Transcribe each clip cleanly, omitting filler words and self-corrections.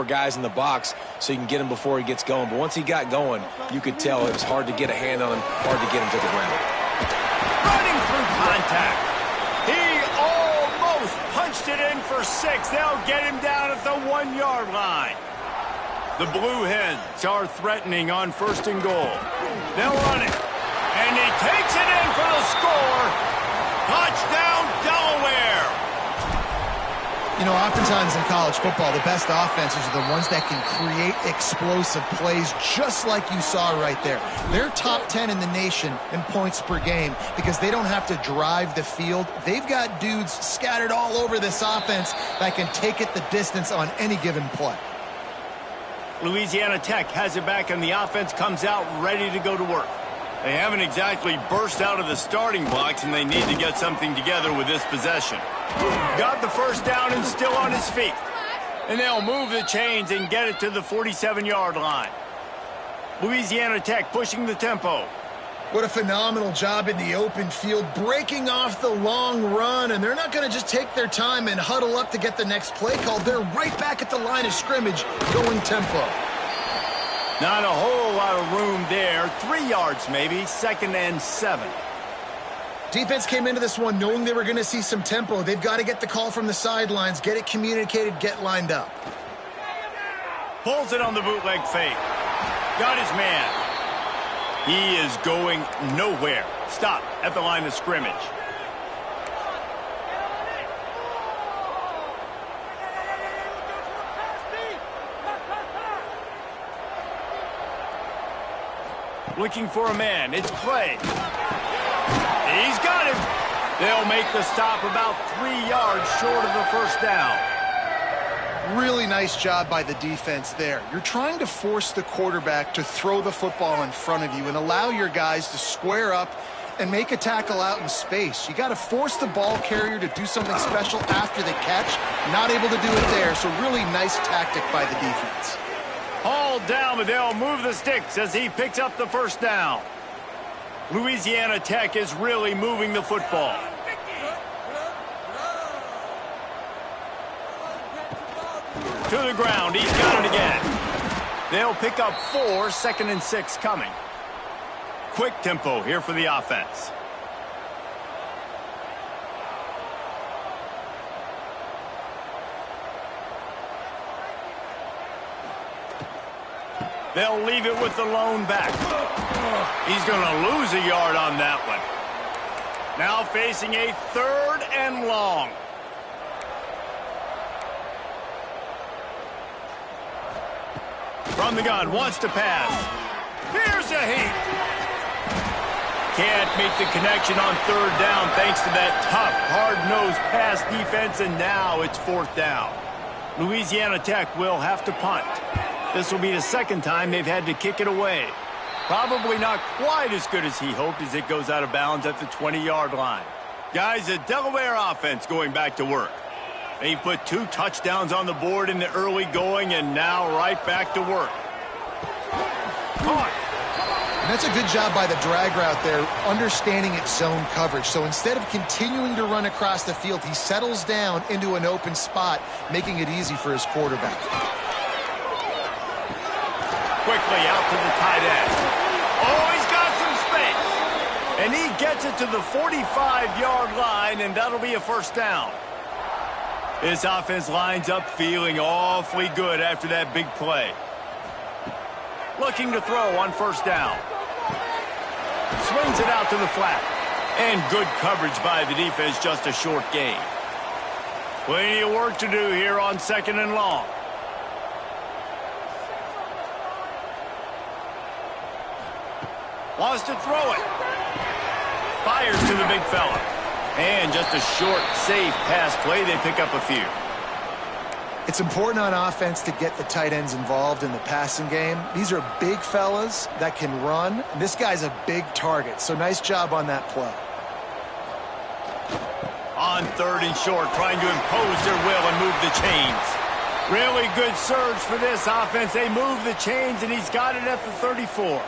more guys in the box so you can get him before he gets going. But once he got going, you could tell it was hard to get a hand on him, hard to get him to the ground. Running through contact. He almost punched it in for 6. They'll get him down at the 1-yard line. The Blue Hens are threatening on 1st and goal. They'll run it. And he takes it in for the score. Touchdown, Delaware. You know, oftentimes in college football, the best offenses are the ones that can create explosive plays just like you saw right there. They're top 10 in the nation in points per game because they don't have to drive the field. They've got dudes scattered all over this offense that can take it the distance on any given play. Louisiana Tech has it back, and the offense comes out ready to go to work. They haven't exactly burst out of the starting blocks, and they need to get something together with this possession. Got the first down and still on his feet. And they'll move the chains and get it to the 47-yard line. Louisiana Tech pushing the tempo. What a phenomenal job in the open field, breaking off the long run, and they're not going to just take their time and huddle up to get the next play called. They're right back at the line of scrimmage, going tempo. Not a whole lot of room there. 3 yards maybe, 2nd and 7. Defense came into this one knowing they were going to see some tempo. They've got to get the call from the sidelines, get it communicated, get lined up. Pulls it on the bootleg fake. Got his man. He is going nowhere. Stop at the line of scrimmage. Looking for a man. It's Clay. He's got him. They'll make the stop about 3 yards short of the first down. Really nice job by the defense there. You're trying to force the quarterback to throw the football in front of you and allow your guys to square up and make a tackle out in space. You got to force the ball carrier to do something special after the catch. Not able to do it there, so really nice tactic by the defense. Hauled down, but they'll move the sticks as he picks up the first down. Louisiana Tech is really moving the football. To the ground, he's got it again. They'll pick up 4, 2nd and 6 coming. Quick tempo here for the offense. They'll leave it with the lone back. He's going to lose a yard on that one. Now facing a 3rd and long. From the gun, wants to pass. Here's a heat. Can't make the connection on 3rd down thanks to that tough, hard-nosed pass defense, and now it's 4th down. Louisiana Tech will have to punt. This will be the 2nd time they've had to kick it away. Probably not quite as good as he hoped as it goes out of bounds at the 20-yard line. Guys, the Delaware offense going back to work. They put 2 touchdowns on the board in the early going and now right back to work. Caught. And that's a good job by the drag route there, understanding its zone coverage. So instead of continuing to run across the field, he settles down into an open spot, making it easy for his quarterback. Quickly out to the tight end. Oh, he's got some space. And he gets it to the 45-yard line, and that'll be a 1st down. This offense lines up feeling awfully good after that big play. Looking to throw on 1st down. Swings it out to the flat. And good coverage by the defense, just a short gain. Plenty of work to do here on 2nd and long. Wants to throw it. Fires to the big fella. And just a short, safe pass play. They pick up a few. It's important on offense to get the tight ends involved in the passing game. These are big fellas that can run. This guy's a big target, so nice job on that play. On 3rd and short, trying to impose their will and move the chains. Really good surge for this offense. They move the chains, and he's got it at the 34.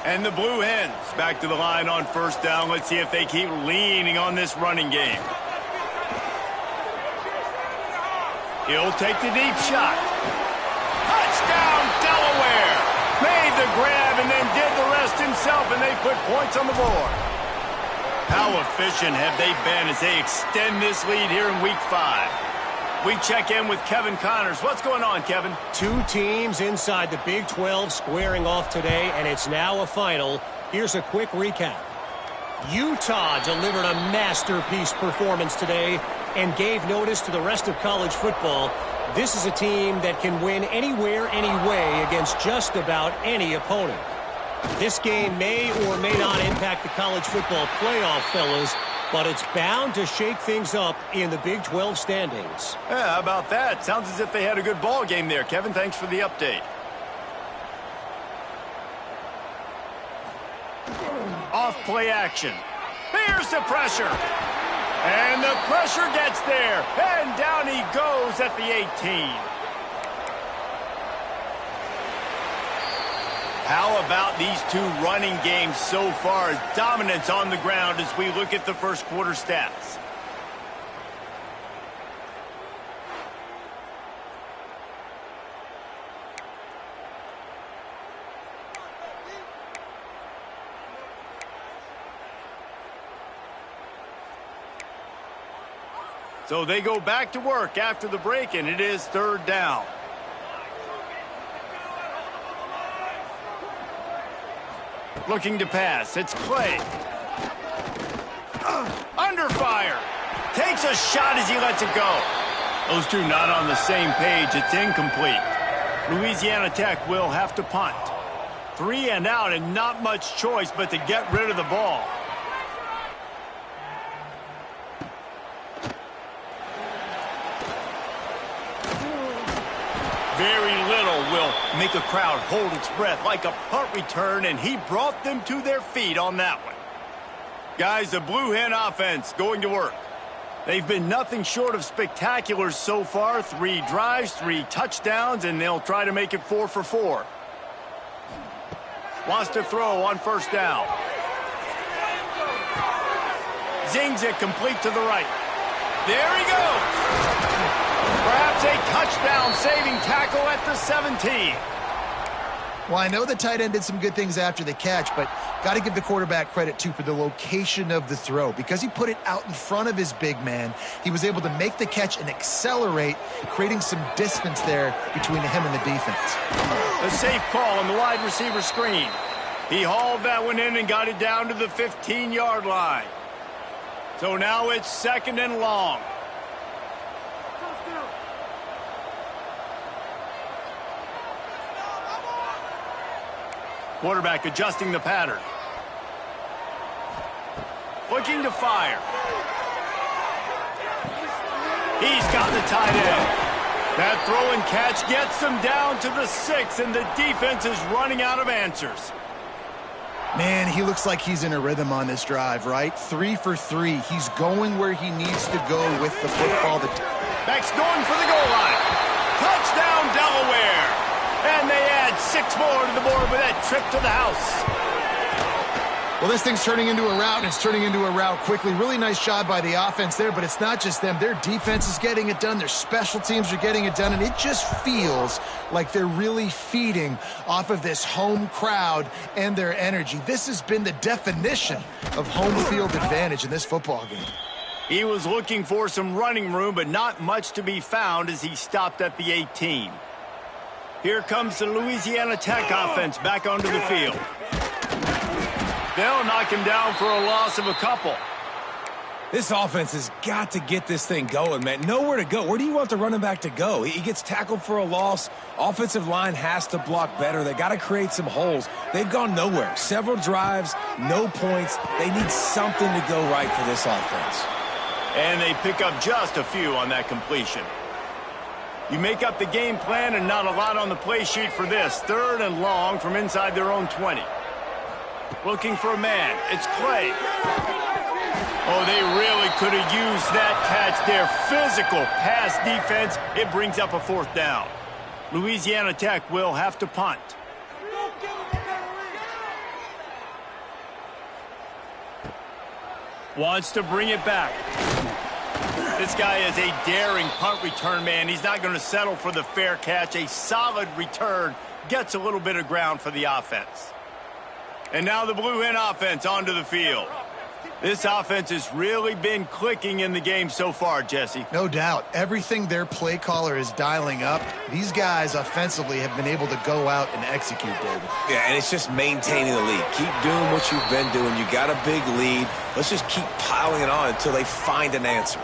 And the Blue Hens back to the line on 1st down. Let's see if they keep leaning on this running game. He'll take the deep shot. they put points on the board. How efficient have they been as they extend this lead here in Week 5? We check in with Kevin Connors. What's going on, Kevin? Two teams inside the Big 12 squaring off today, and it's now a final. Here's a quick recap. Utah delivered a masterpiece performance today and gave notice to the rest of college football. This is a team that can win anywhere, anyway against just about any opponent. This game may or may not impact the college football playoff, fellas, but it's bound to shake things up in the Big 12 standings. Yeah, how about that? Sounds as if they had a good ball game there, Kevin. Thanks for the update. Off play action. Here's the pressure. And the pressure gets there. And down he goes at the 18. How about these two running games so far? Dominance on the ground as we look at the first quarter stats. So they go back to work after the break, and it is third down. Looking to pass. It's Clay. Under fire. Takes a shot as he lets it go. Those two not on the same page. It's incomplete. Louisiana Tech will have to punt. 3 and out and not much choice but to get rid of the ball. Very little will make a crowd hold its breath like a punt return, and he brought them to their feet on that one. Guys, the Blue Hen offense going to work. They've been nothing short of spectacular so far. 3 drives, 3 touchdowns, and they'll try to make it 4 for 4. Wants to throw on first down. Zings it complete to the right. There he goes. Perhaps a touchdown-saving tackle at the 17. Well, I know the tight end did some good things after the catch, but got to give the quarterback credit, too, for the location of the throw. Because he put it out in front of his big man, he was able to make the catch and accelerate, creating some distance there between him and the defense. A safe call on the wide receiver screen. He hauled that one in and got it down to the 15-yard line. So now it's 2nd and long. Quarterback adjusting the pattern. Looking to fire. He's got the tight end. That throw and catch gets them down to the 6, and the defense is running out of answers. Man, he looks like he's in a rhythm on this drive, right? 3 for 3. He's going where he needs to go with the football. Beck's going for the goal line. Touchdown, Delaware. And they add 6 more to the board with that trip to the house. Well, this thing's turning into a rout, and it's turning into a rout quickly. Really nice job by the offense there, but it's not just them. Their defense is getting it done. Their special teams are getting it done, and it just feels like they're really feeding off of this home crowd and their energy. This has been the definition of home field advantage in this football game. He was looking for some running room, but not much to be found as he stopped at the 18. Here comes the Louisiana Tech offense back onto the field. They'll knock him down for a loss of a couple. This offense has got to get this thing going, man. Nowhere to go. Where do you want the running back to go? He gets tackled for a loss. Offensive line has to block better. They got to create some holes. They've gone nowhere. Several drives, no points. They need something to go right for this offense. And they pick up just a few on that completion. You make up the game plan and not a lot on the play sheet for this. 3rd and long from inside their own 20. Looking for a man. It's Clay. Oh, they really could have used that catch there. Physical pass defense. It brings up a 4th down. Louisiana Tech will have to punt. Wants to bring it back. This guy is a daring punt return man. He's not going to settle for the fair catch. A solid return gets a little bit of ground for the offense. And now the Blue Hen offense onto the field. This offense has really been clicking in the game so far, Jesse. No doubt. Everything their play caller is dialing up, these guys offensively have been able to go out and execute, David. Yeah, and it's just maintaining the lead. Keep doing what you've been doing. You got a big lead. Let's just keep piling it on until they find an answer.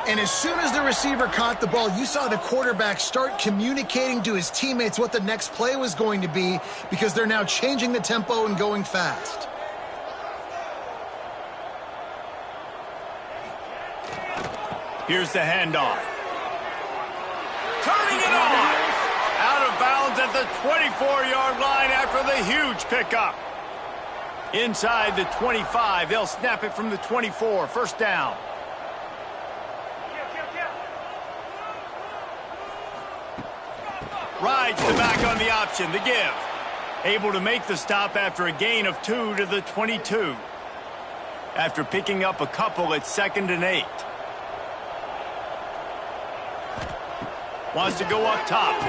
And as soon as the receiver caught the ball, you saw the quarterback start communicating to his teammates what the next play was going to be, because they're now changing the tempo and going fast. Here's the handoff. Turning it on. Out of bounds at the 24-yard line after the huge pickup. Inside the 25, they'll snap it from the 24. First down. Rides the back on the option, the give. Able to make the stop after a gain of 2 to the 22. After picking up a couple at 2nd and 8. Wants to go up top.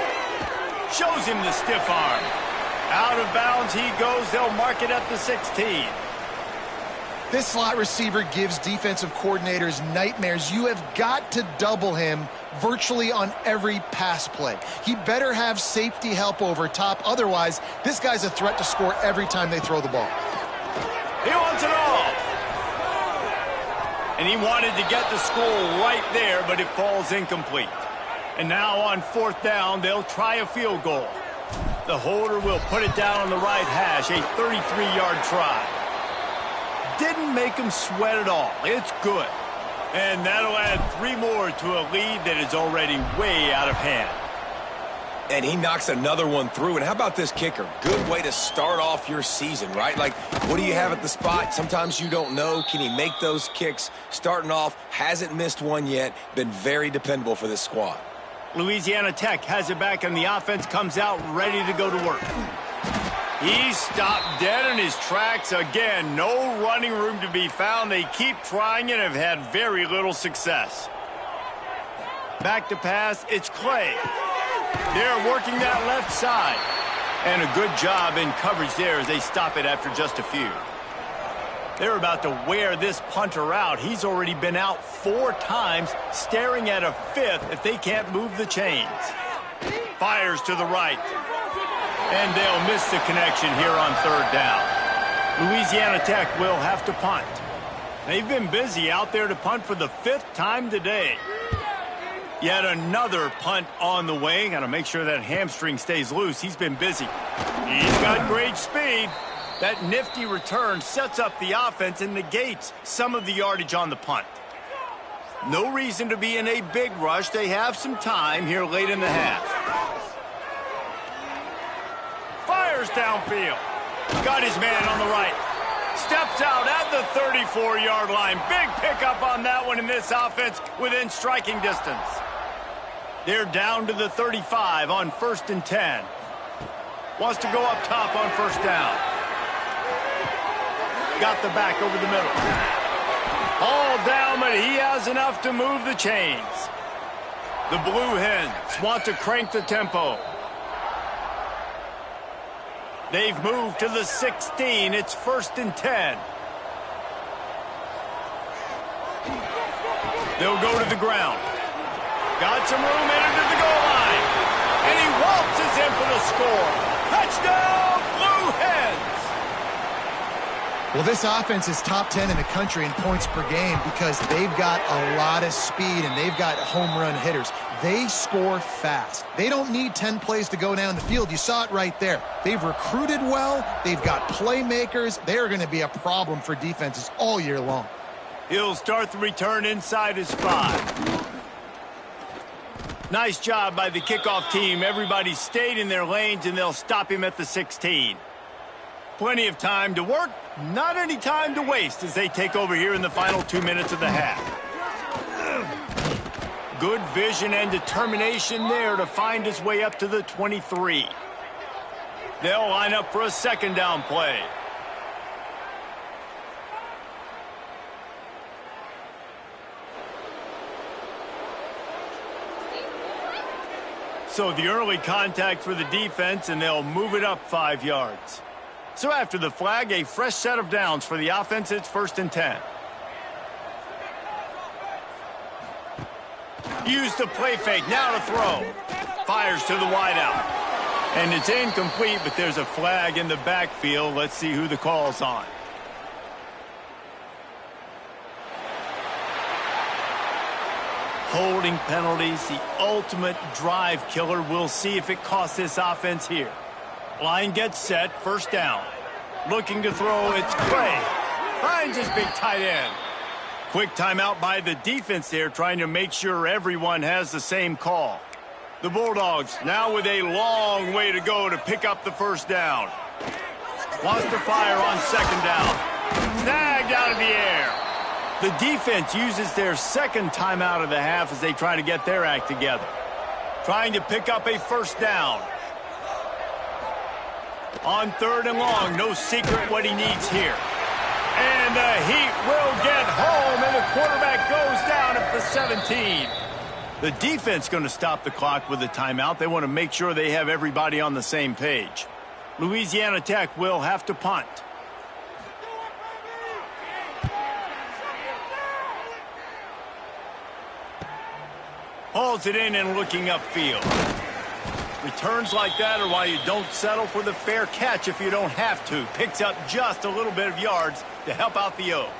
Shows him the stiff arm. Out of bounds he goes. They'll mark it at the 16. This slot receiver gives defensive coordinators nightmares. You have got to double him virtually on every pass play. He better have safety help over top. Otherwise, this guy's a threat to score every time they throw the ball. He wants it all. And he wanted to get the score right there, but it falls incomplete. And now on 4th down, they'll try a field goal. The holder will put it down on the right hash, a 33-yard try. Didn't make him sweat at all. It's good. And that'll add 3 more to a lead that is already way out of hand. And he knocks another one through. And how about this kicker? Good way to start off your season, right? Like, what do you have at the spot? Sometimes you don't know. Can he make those kicks? Starting off, hasn't missed one yet. Been very dependable for this squad. Louisiana Tech has it back, and the offense comes out ready to go to work. He stopped dead in his tracks again. No running room to be found. They keep trying and have had very little success. Back to pass, it's Clay. They're working that left side. And a good job in coverage there as they stop it after just a few. They're about to wear this punter out. He's already been out 4 times, staring at a 5th if they can't move the chains. Fires to the right. And they'll miss the connection here on 3rd down. Louisiana Tech will have to punt. They've been busy out there to punt for the 5th time today. Yet another punt on the way. Got to make sure that hamstring stays loose. He's been busy. He's got great speed. That nifty return sets up the offense and negates some of the yardage on the punt. No reason to be in a big rush. They have some time here late in the half. Fires downfield. Got his man on the right. Steps out at the 34-yard line. Big pickup on that one in this offense within striking distance. They're down to the 35 on 1st and 10. Wants to go up top on 1st down. Got the back over the middle. All down, but he has enough to move the chains. The Blue Hens want to crank the tempo. They've moved to the 16. It's 1st and 10. They'll go to the ground. Got some room headed to the goal line. And he waltzes in for the score. Touchdown, Blue Hens! Well, this offense is top 10 in the country in points per game because they've got a lot of speed and they've got home run hitters. They score fast. They don't need 10 plays to go down the field. You saw it right there. They've recruited well. They've got playmakers. They're going to be a problem for defenses all year long. He'll start the return inside his 5. Nice job by the kickoff team. Everybody stayed in their lanes, and they'll stop him at the 16. Plenty of time to work, not any time to waste as they take over here in the final 2 minutes of the half. Good vision and determination there to find his way up to the 23. They'll line up for a 2nd down play. So the early contact for the defense, and they'll move it up 5 yards. So after the flag, a fresh set of downs for the offense. It's 1st and 10. Use the play fake, now to throw. Fires to the wideout. And it's incomplete, but there's a flag in the backfield. Let's see who the call's on. Holding penalties, the ultimate drive killer. We'll see if it costs this offense here. Line gets set, 1st down. Looking to throw, it's Clay. Finds his big tight end. Quick timeout by the defense there, trying to make sure everyone has the same call. The Bulldogs now with a long way to go to pick up the 1st down. Wants to fire on 2nd down. Snagged out of the air. The defense uses their 2nd timeout of the half as they try to get their act together. Trying to pick up a 1st down. On 3rd and long, no secret what he needs here. And the Heat will get home, and the quarterback goes down at the 17. The defense going to stop the clock with a timeout. They want to make sure they have everybody on the same page. Louisiana Tech will have to punt. Hauls it in and looking upfield. Returns like that are why you don't settle for the fair catch if you don't have to. Picks up just a little bit of yards to help out the O.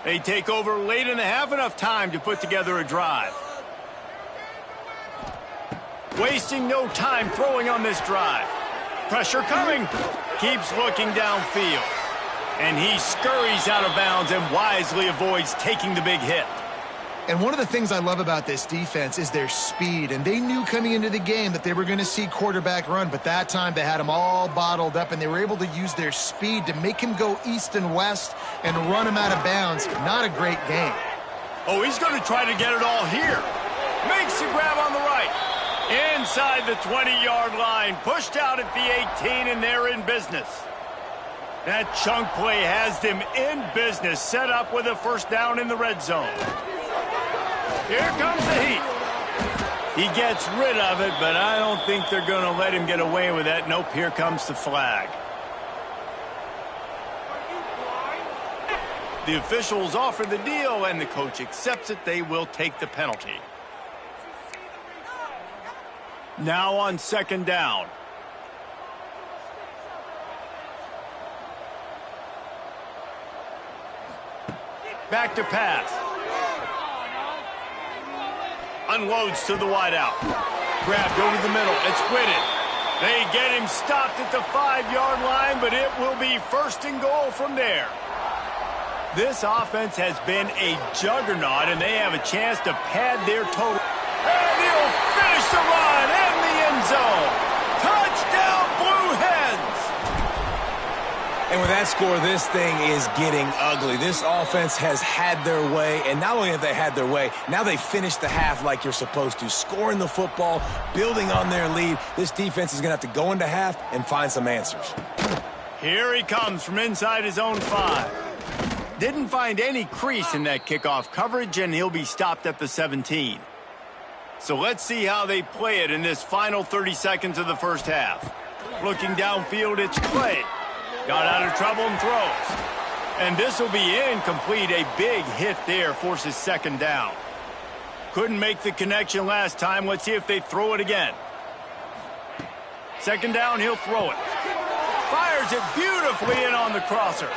They take over late in the half, enough time to put together a drive. Wasting no time throwing on this drive. Pressure coming. Keeps looking downfield. And he scurries out of bounds and wisely avoids taking the big hit. And one of the things I love about this defense is their speed. And they knew coming into the game that they were going to see quarterback run. But that time they had him all bottled up, and they were able to use their speed to make him go east and west and run him out of bounds. Not a great game. Oh, he's going to try to get it all here. Makes the grab on the right. Inside the 20-yard line. Pushed out at the 18, and they're in business. That chunk play has them in business. Set up with a 1st down in the red zone. Here comes the Heat. He gets rid of it, but I don't think they're going to let him get away with that. Nope, here comes the flag. The officials offer the deal, and the coach accepts it. They will take the penalty. Now on 2nd down. Back to pass. Unloads to the wideout. Grabbed over the middle. It's Whitted. They get him stopped at the 5-yard line, but it will be 1st and goal from there. This offense has been a juggernaut, and they have a chance to pad their total. And he'll finish the run in the end zone. Touchdown, Blue Hens! And with that score, this thing is getting ugly. This offense has had their way, and not only have they had their way, now they finished the half like you're supposed to, scoring the football, building on their lead. This defense is going to have to go into half and find some answers. Here he comes from inside his own 5. Didn't find any crease in that kickoff coverage, and he'll be stopped at the 17. So let's see how they play it in this final 30 seconds of the 1st half. Looking downfield, it's Clay. Got out of trouble and throws. And this will be incomplete. A big hit there forces 2nd down. Couldn't make the connection last time. Let's see if they throw it again. 2nd down, he'll throw it. Fires it beautifully in on the crosser.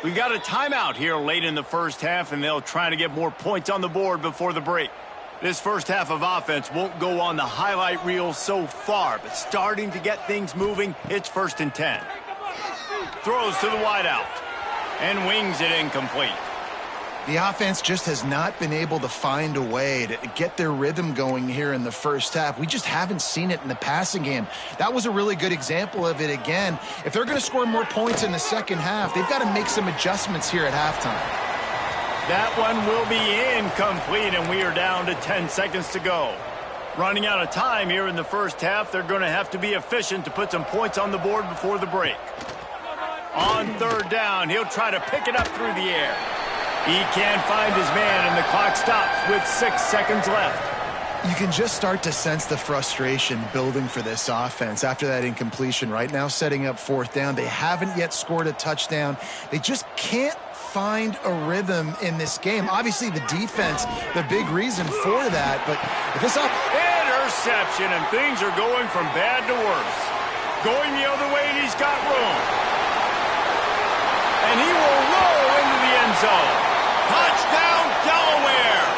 We've got a timeout here late in the 1st half, and they'll try to get more points on the board before the break. This 1st half of offense won't go on the highlight reel so far, but starting to get things moving, it's 1st and 10. Throws to the wideout and wings it incomplete. The offense just has not been able to find a way to get their rhythm going here in the 1st half. We just haven't seen it in the passing game. That was a really good example of it again. If they're going to score more points in the 2nd half, they've got to make some adjustments here at halftime. That one will be incomplete, and we are down to 10 seconds to go. Running out of time here in the 1st half, they're going to have to be efficient to put some points on the board before the break. On 3rd down, he'll try to pick it up through the air. He can't find his man, and the clock stops with 6 seconds left. You can just start to sense the frustration building for this offense after that incompletion. Right now, setting up fourth down. They haven't yet scored a touchdown. They just can't find a rhythm in this game. Obviously, the defense, the big reason for that. But if this interception, and things are going from bad to worse. Going the other way, and he's got room. And he will roll into the end zone. Touchdown, Delaware!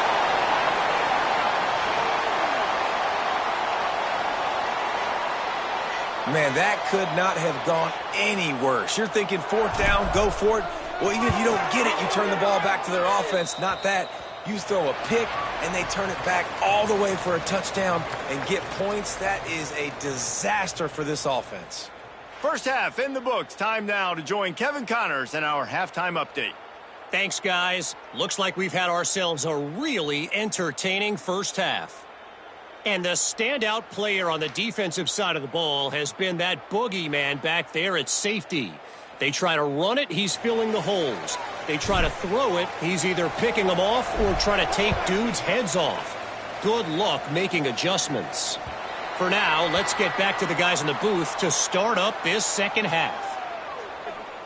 Man, that could not have gone any worse. You're thinking fourth down, go for it. Well, even if you don't get it, you turn the ball back to their offense. Not that. You throw a pick, and they turn it back all the way for a touchdown and get points. That is a disaster for this offense. First half in the books. Time now to join Kevin Connors in our halftime update. Thanks, guys. Looks like we've had ourselves a really entertaining first half. And the standout player on the defensive side of the ball has been that boogeyman back there at safety. They try to run it, he's filling the holes. They try to throw it, he's either picking them off or trying to take dudes' heads off. Good luck making adjustments. For now, let's get back to the guys in the booth to start up this second half.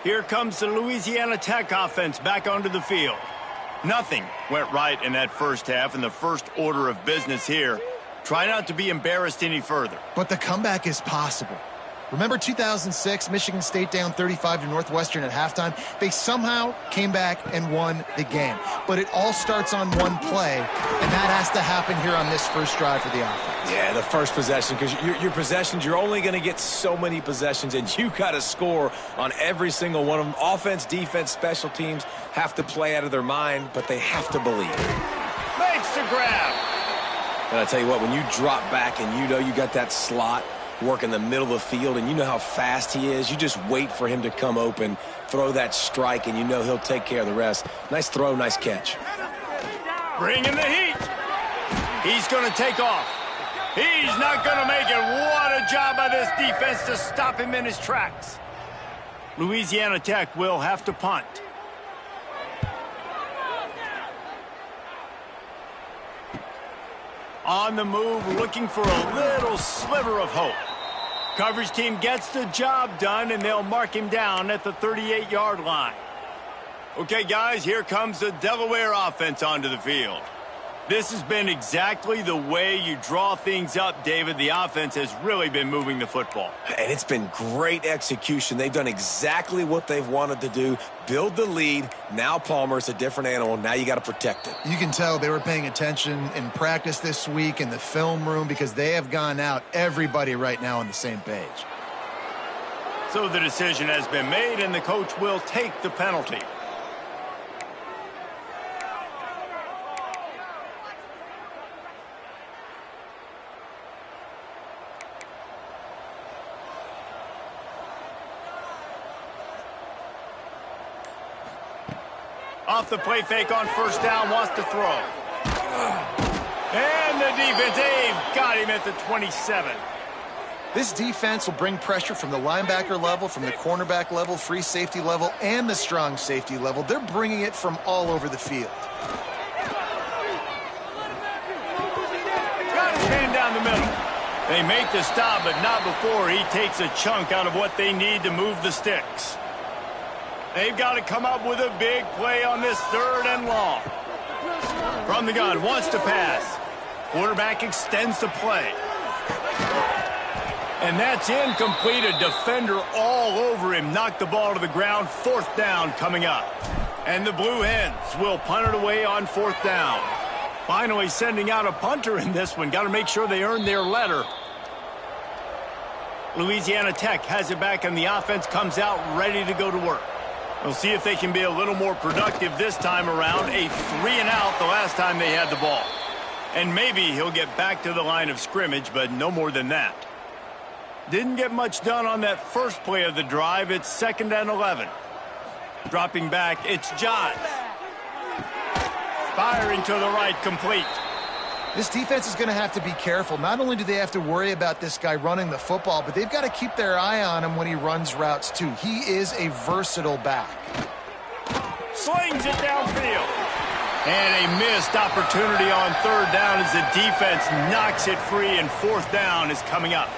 Here comes the Louisiana Tech offense back onto the field. Nothing went right in that first half, and the first order of business here. Try not to be embarrassed any further. But the comeback is possible. Remember 2006, Michigan State down 35 to Northwestern at halftime? They somehow came back and won the game. But it all starts on one play, and that has to happen here on this first drive for the offense. Yeah, the first possession, because your possessions, you're only going to get so many possessions, and you got to score on every single one of them. Offense, defense, special teams have to play out of their mind, but they have to believe. Makes the grab. And I tell you what, when you drop back and you know you got that slot work in the middle of the field and you know how fast he is, you just wait for him to come open, throw that strike, and you know he'll take care of the rest. Nice throw, nice catch. Bringing the heat. He's going to take off. He's not going to make it. What a job by this defense to stop him in his tracks. Louisiana Tech will have to punt. On the move, looking for a little sliver of hope. Coverage team gets the job done, and they'll mark him down at the 38-yard line. Okay, guys, here comes the Delaware offense onto the field. This has been exactly the way you draw things up, David. The offense has really been moving the football. And it's been great execution. They've done exactly what they've wanted to do. Build the lead. Now Palmer's a different animal. Now you got to protect it. You can tell they were paying attention in practice this week in the film room because they have gone out, everybody right now on the same page. So the decision has been made, and the coach will take the penalty. Off the play fake on first down, wants to throw. And the defense, they've got him at the 27. This defense will bring pressure from the linebacker level, from the cornerback level, free safety level, and the strong safety level. They're bringing it from all over the field. Got his hand down the middle. They make the stop, but not before he takes a chunk out of what they need to move the sticks. They've got to come up with a big play on this third and long. From the gun, wants to pass. Quarterback extends the play. And that's incomplete. A defender all over him. Knocked the ball to the ground. Fourth down coming up. And the Blue Hens will punt it away on fourth down. Finally sending out a punter in this one. Got to make sure they earn their letter. Louisiana Tech has it back, and the offense comes out ready to go to work. We'll see if they can be a little more productive this time around. A 3-and-out the last time they had the ball. And maybe he'll get back to the line of scrimmage, but no more than that. Didn't get much done on that first play of the drive. It's 2nd and 11. Dropping back, it's Johns. Firing to the right, complete. This defense is going to have to be careful. Not only do they have to worry about this guy running the football, but they've got to keep their eye on him when he runs routes too. He is a versatile back. Slings it downfield. And a missed opportunity on third down as the defense knocks it free, and fourth down is coming up.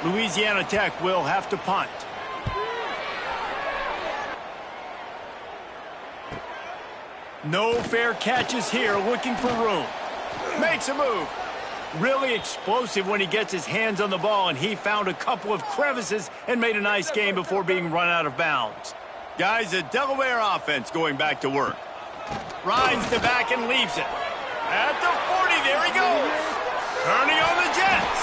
Louisiana Tech will have to punt. No fair catches here, looking for room. Makes a move. Really explosive when he gets his hands on the ball, and he found a couple of crevices and made a nice game before being run out of bounds. Guys, the Delaware offense going back to work. Rides the back and leaves it. At the 40, there he goes. Turning on the Jets.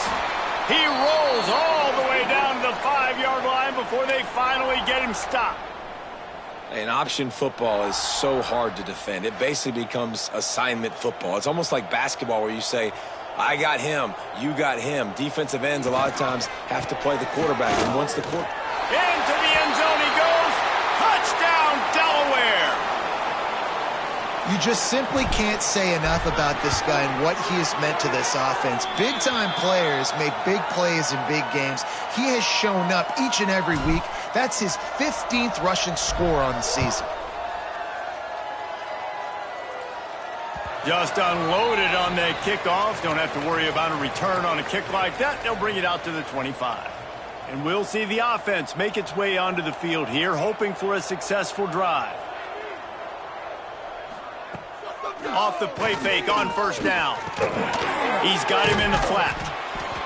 He rolls all the way down to the 5-yard line before they finally get him stopped. And option football is so hard to defend. It basically becomes assignment football. It's almost like basketball where you say, I got him, you got him. Defensive ends a lot of times have to play the quarterback. And once the into the end zone he goes. Touchdown, Delaware. You just simply can't say enough about this guy and what he has meant to this offense. Big-time players make big plays in big games. He has shown up each and every week. That's his 15th rushing score on the season. Just unloaded on that kickoff. Don't have to worry about a return on a kick like that. They'll bring it out to the 25. And we'll see the offense make its way onto the field here, hoping for a successful drive. Off the play fake on first down. He's got him in the flat.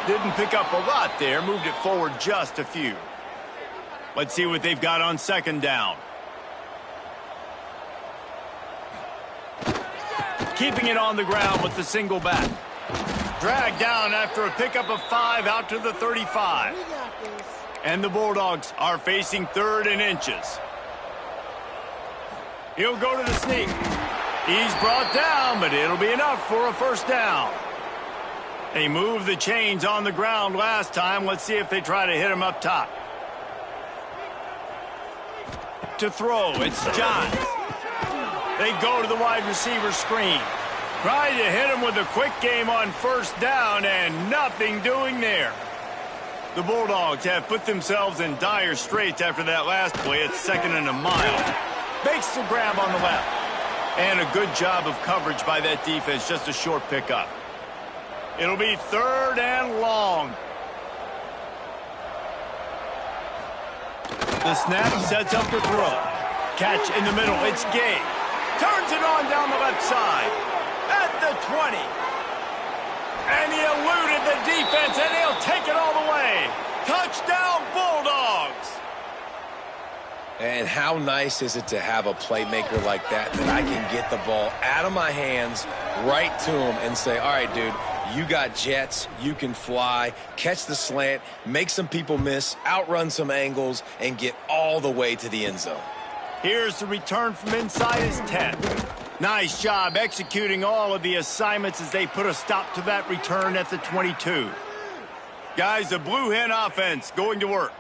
Didn't pick up a lot there. Moved it forward just a few. Let's see what they've got on second down. Keeping it on the ground with the single back. Dragged down after a pickup of 5 out to the 35. And the Bulldogs are facing 3rd and inches. He'll go to the sneak. He's brought down, but it'll be enough for a first down. They moved the chains on the ground last time. Let's see if they try to hit him up top. To throw, it's Johns. They go to the wide receiver screen. Try to hit him with a quick game on first down, and nothing doing there. The Bulldogs have put themselves in dire straits after that last play. It's 2nd and a mile. Makes the grab on the left. And a good job of coverage by that defense, just a short pickup. It'll be 3rd and long. The snap sets up the throw. Catch in the middle, it's Gay. Turns it on down the left side. At the 20. And he eluded the defense, and he'll take it all the way. Touchdown, Bulldogs. And how nice is it to have a playmaker like that I can get the ball out of my hands right to him and say, all right, dude, you got jets, you can fly, catch the slant, make some people miss, outrun some angles, and get all the way to the end zone. Here's the return from inside his 10. Nice job executing all of the assignments as they put a stop to that return at the 22. Guys, the Blue Hen offense going to work.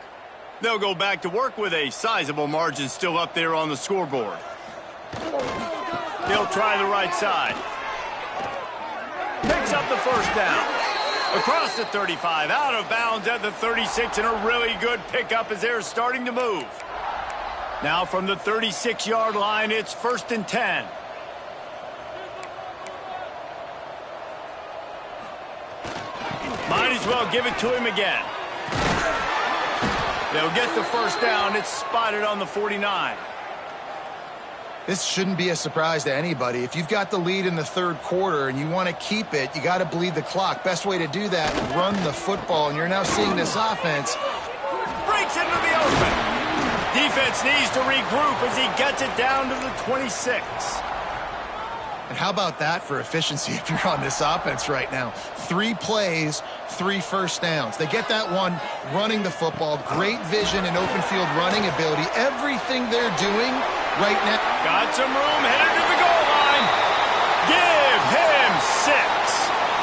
They'll go back to work with a sizable margin still up there on the scoreboard. They'll try the right side. Picks up the first down. Across the 35, out of bounds at the 36, and a really good pickup as they're starting to move. Now from the 36-yard line, it's 1st and 10. Might as well give it to him again. They'll get the first down. It's spotted on the 49. This shouldn't be a surprise to anybody. If you've got the lead in the 3rd quarter and you want to keep it, you got to bleed the clock. Best way to do that, run the football. And you're now seeing this offense. Breaks into the open. Defense needs to regroup as he gets it down to the 26. And how about that for efficiency if you're on this offense right now? 3 plays, 3 first downs. They get that one running the football. Great vision and open field running ability. Everything they're doing right now. Got some room, headed to the goal line. Give him 6.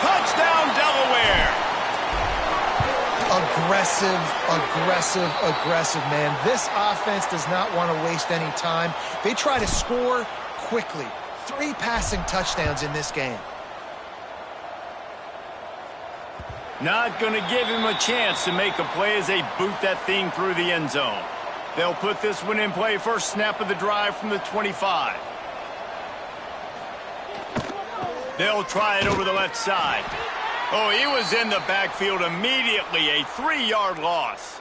Touchdown, Delaware. Aggressive, man. This offense does not want to waste any time. They try to score quickly. 3 passing touchdowns in this game. Not going to give him a chance to make a play as they boot that thing through the end zone. They'll put this one in play first snap of the drive from the 25. They'll try it over the left side. Oh, he was in the backfield immediately. A 3-yard loss.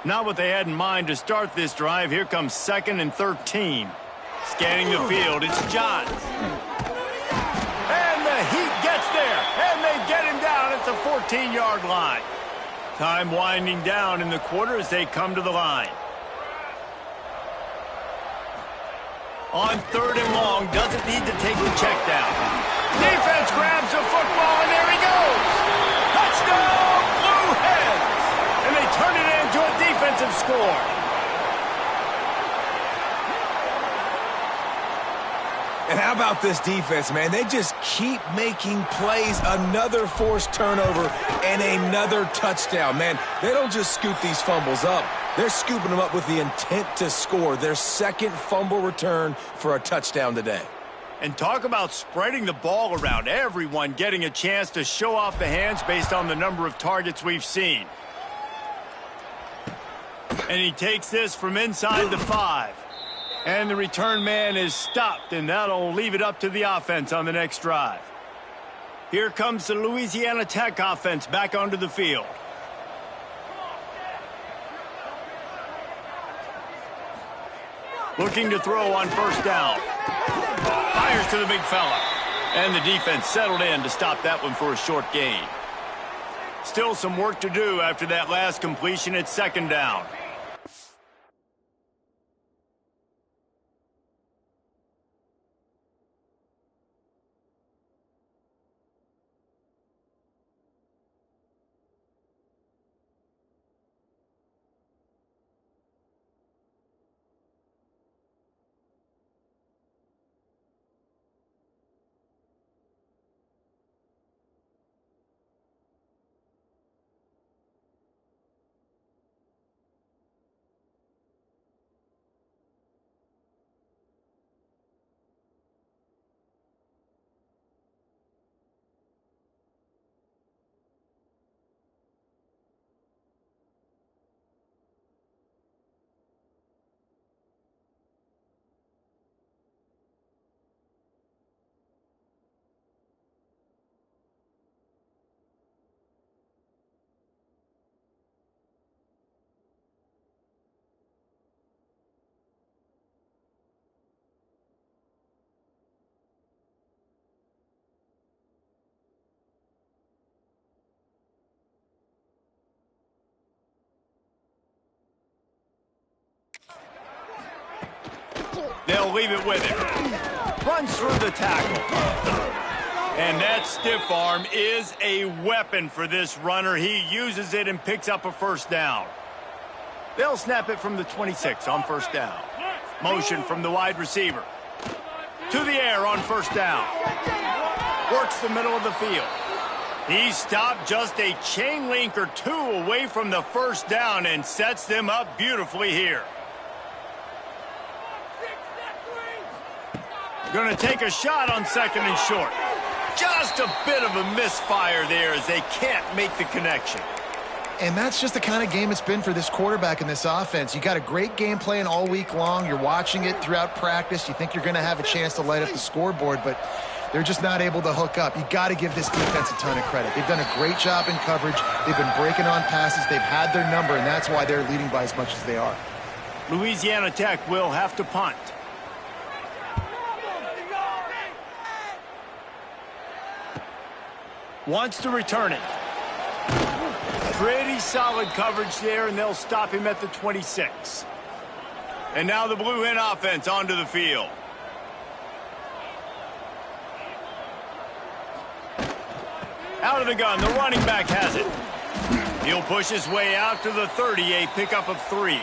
Not what they had in mind to start this drive. Here comes 2nd and 13. Scanning the field, it's Johns. And the Heat gets there, and they get him down at the 14-yard line. Time winding down in the quarter as they come to the line. On 3rd and long, doesn't need to take the check down. Defense grabs the football, and there he goes. Touchdown, Blue Hens. And they turn it into a defensive score. And how about this defense, man? They just keep making plays. Another forced turnover and another touchdown. Man, they don't just scoop these fumbles up. They're scooping them up with the intent to score. Their 2nd fumble return for a touchdown today. And talk about spreading the ball around. Everyone getting a chance to show off the hands based on the number of targets we've seen. And he takes this from inside the 5. And the return man is stopped, and that'll leave it up to the offense on the next drive. Here comes the Louisiana Tech offense back onto the field. Looking to throw on 1st down. Fires to the big fella. And the defense settled in to stop that one for a short gain. Still some work to do after that last completion at 2nd down. They'll leave it with him. Runs through the tackle. And that stiff arm is a weapon for this runner. He uses it and picks up a 1st down. They'll snap it from the 26 on 1st down. Motion from the wide receiver. To the air on 1st down. Works the middle of the field. He stopped just a chain link or 2 away from the 1st down and sets them up beautifully here. Going to take a shot on 2nd and short. Just a bit of a misfire there as they can't make the connection. And that's just the kind of game it's been for this quarterback and this offense. You got a great game plan all week long. You're watching it throughout practice. You think you're going to have a chance to light up the scoreboard, but they're just not able to hook up. You got to give this defense a ton of credit. They've done a great job in coverage. They've been breaking on passes. They've had their number, and that's why they're leading by as much as they are. Louisiana Tech will have to punt. Wants to return it. Pretty solid coverage there, and they'll stop him at the 26. And now the Blue Hen offense onto the field. Out of the gun, the running back has it. He'll push his way out to the 30, a pickup of 3.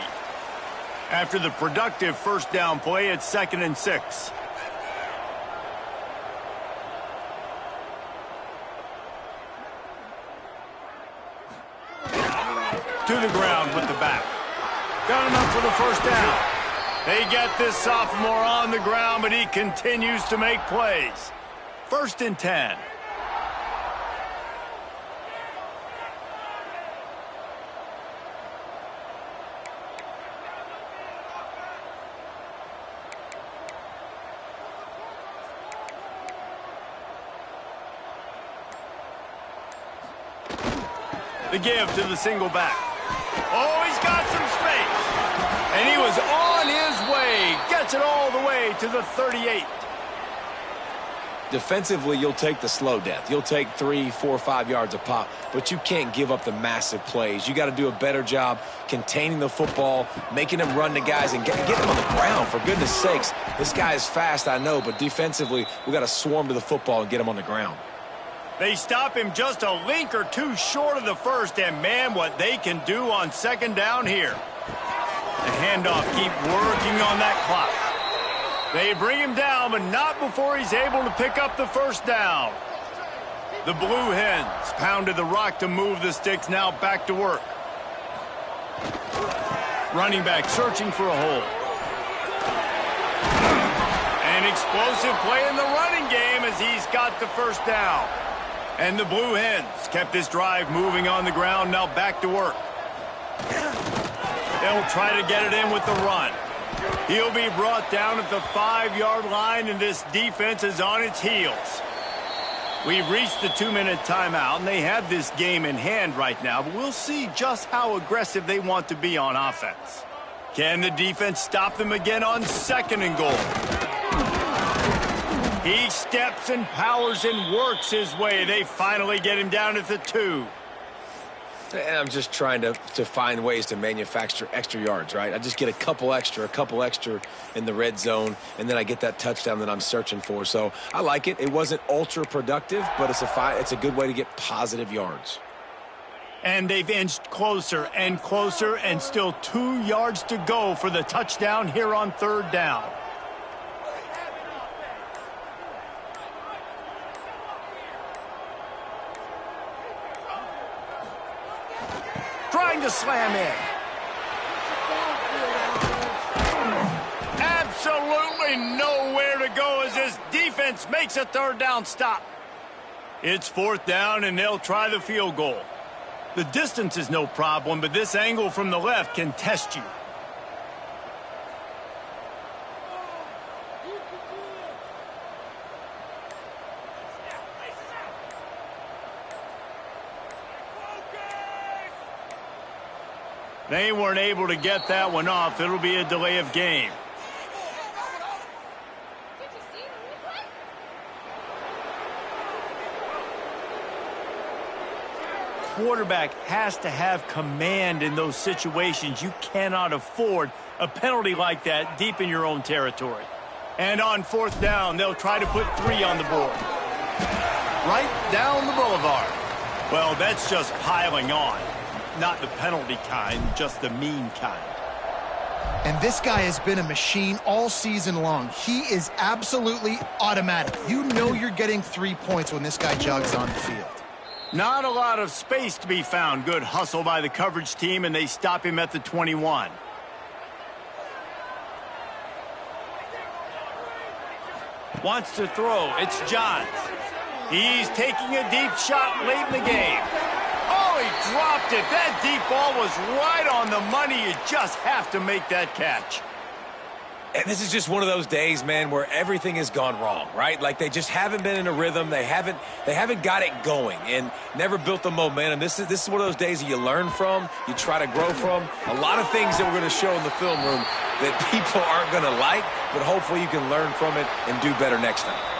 After the productive 1st down play, it's 2nd and 6. To the ground with the back. Got enough for the 1st down. They get this sophomore on the ground, but he continues to make plays. 1st and 10. The give to the single back. Oh, he's got some space. And he was on his way. Gets it all the way to the 38. Defensively, you'll take the slow death. You'll take 3, 4, 5 yards a pop, but you can't give up the massive plays. You got to do a better job containing the football, making them run to guys, and get them on the ground, for goodness sakes. This guy is fast, I know, but defensively, we got to swarm to the football and get him on the ground. They stop him just a link or two short of the first, and man, what they can do on second down here. The handoff, keep working on that clock. They bring him down, but not before he's able to pick up the first down. The Blue Hens pounded the rock to move the sticks, now back to work. Running back searching for a hole. An explosive play in the running game as he's got the first down. And the Blue Hens kept this drive moving on the ground, now back to work. They'll try to get it in with the run. He'll be brought down at the 5-yard line, and this defense is on its heels. We've reached the 2-minute timeout, and they have this game in hand right now, but we'll see just how aggressive they want to be on offense. Can the defense stop them again on 2nd and goal? He steps and powers and works his way. They finally get him down at the 2. And I'm just trying to find ways to manufacture extra yards, right? I just get a couple extra in the red zone, and then I get that touchdown that I'm searching for. So I like it. It wasn't ultra productive, but it's a good way to get positive yards. And they've inched closer and closer, and still 2 yards to go for the touchdown here on 3rd down. Trying to slam in. Absolutely nowhere to go as this defense makes a 3rd down stop. It's 4th down, and they'll try the field goal. The distance is no problem, but this angle from the left can test you. They weren't able to get that one off. It'll be a delay of game. Quarterback has to have command in those situations. You cannot afford a penalty like that deep in your own territory. And on 4th down, they'll try to put 3 on the board. Right down the boulevard. Well, that's just piling on. Not the penalty kind, just the mean kind. And this guy has been a machine all season long. He is absolutely automatic. You know you're getting 3 points when this guy jogs on the field. Not a lot of space to be found. Good hustle by the coverage team, and they stop him at the 21. Wants to throw. It's Johns. He's taking a deep shot late in the game. Oh, he dropped it. That deep ball was right on the money. You just have to make that catch. And this is just one of those days, man, where everything has gone wrong, right? Like they just haven't been in a rhythm. They haven't got it going and never built the momentum. This is one of those days that you learn from, you try to grow from. A lot of things that we're going to show in the film room that people aren't going to like, but hopefully you can learn from it and do better next time.